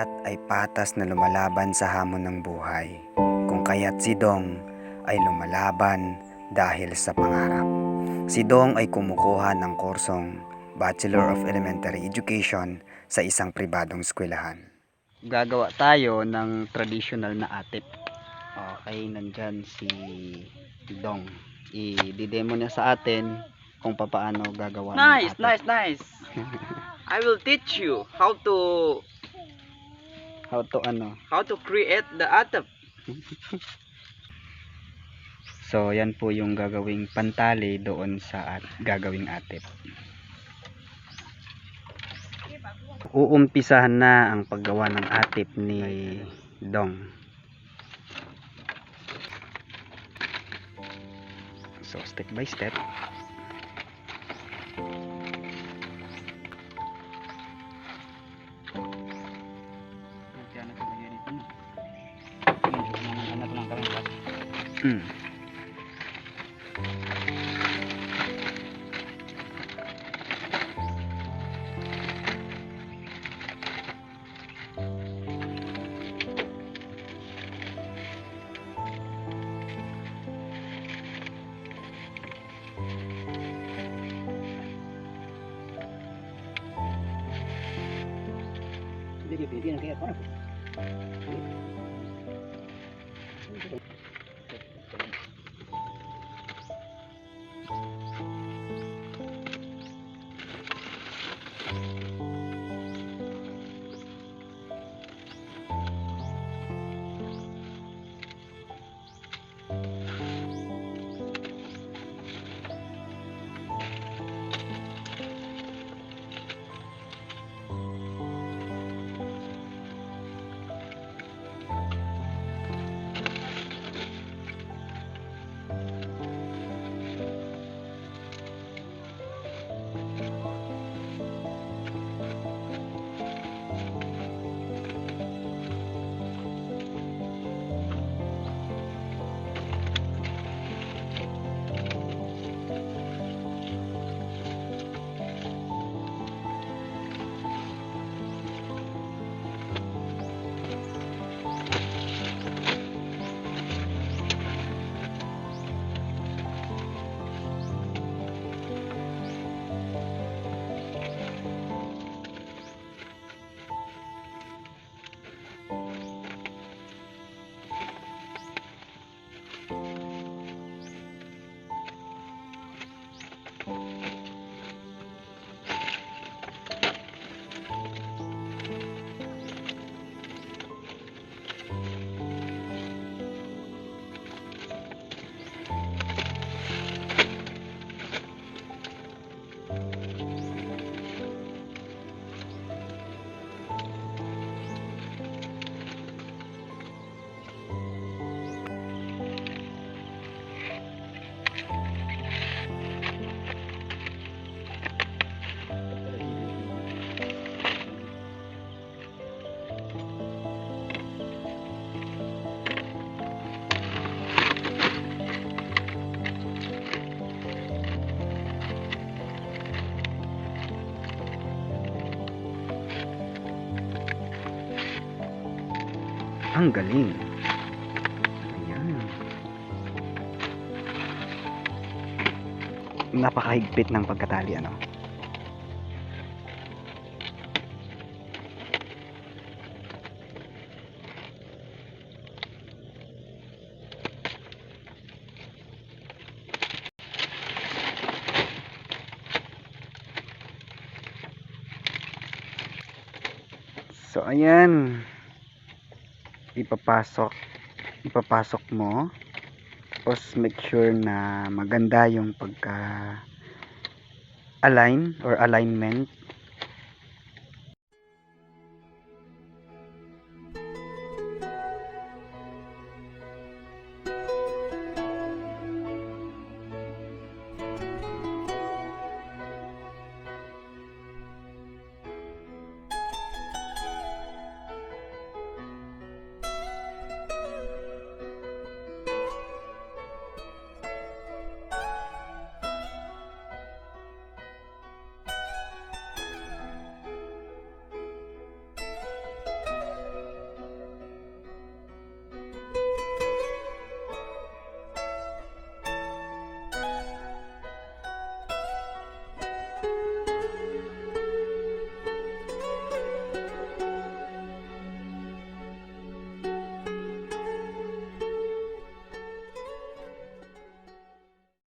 lahat ay patas na lumalaban sa hamon ng buhay, kung kaya't si Dong ay lumalaban dahil sa pangarap. Si Dong ay kumukuha ng kursong Bachelor of Elementary Education sa isang pribadong eskwelahan. Gagawa tayo ng traditional na atip. Okay, nandyan si Dong. I-demo niya sa atin kung paano gagawa ng atip. Nice. I will teach you how to create the atap. So, yan po yung gagawing pantali doon sa gagawing atip. Uumpisahan na ang paggawa ng atip ni Dong. So, step by step. Ang galing. Ayan. Napakahigpit ng pagkatali, ano? So, ayan. Ipapasok mo, tapos make sure na maganda yung pagka align or alignment.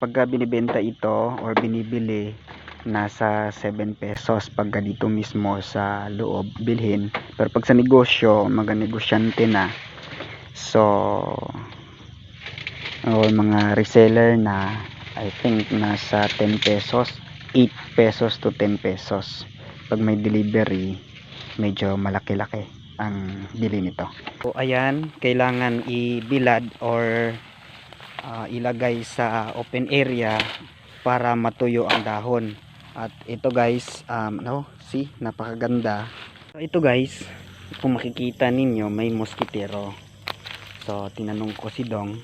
Pagka binibenta ito or binibili, nasa 7 pesos pagka dito mismo sa loob bilhin. Pero pag sa negosyo, mga negosyante na. So, o mga reseller na, I think nasa 10 pesos, 8 pesos to 10 pesos. Pag may delivery, medyo malaki-laki ang bili nito. So ayan, kailangan ibilad or ilagay sa open area para matuyo ang dahon. At ito guys, see, napakaganda. So ito guys, kung makikita ninyo, may moskitero. So tinanong ko si Dong,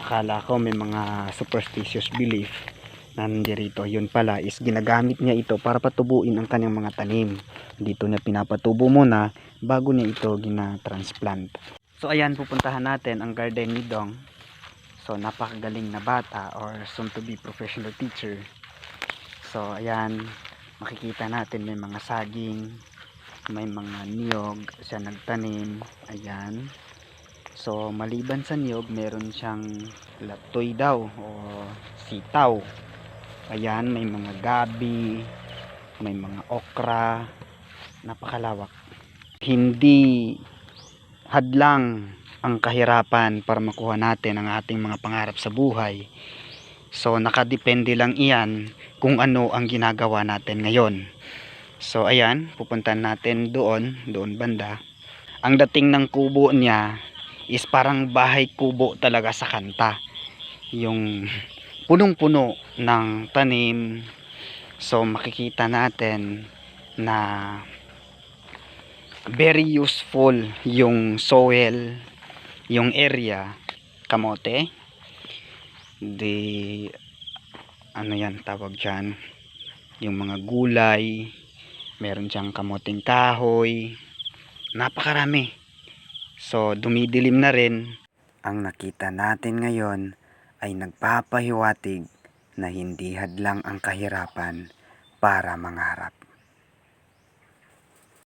akala ko may mga superstitious belief na nandirito. Yun pala is ginagamit niya ito para patubuin ang kanyang mga tanim. Dito niya pinapatubo muna bago niya ito gina-transplant. So ayan, pupuntahan natin ang garden ni Dong. So napakagaling na bata or soon to be professional teacher. So ayan, makikita natin may mga saging, may mga niyog siya nagtanim. Ayan. So maliban sa niyog, meron siyang latoy daw o sitaw. Ayan, may mga gabi, may mga okra, napakalawak. Hindi hadlang ang kahirapan para makuha natin ang ating mga pangarap sa buhay. So nakadepende lang iyan kung ano ang ginagawa natin ngayon. So ayan, pupuntahan natin doon banda. Ang dating ng kubo niya is parang bahay kubo talaga sa kanta. Yung punong-puno ng tanim. So makikita natin na very useful yung soil, yung area. Kamote, ano yan tawag dyan, yung mga gulay, meron siyang kamoting kahoy, napakarami. So dumidilim na rin. Ang nakita natin ngayon ay nagpapahiwatig na hindi hadlang ang kahirapan para mangarap.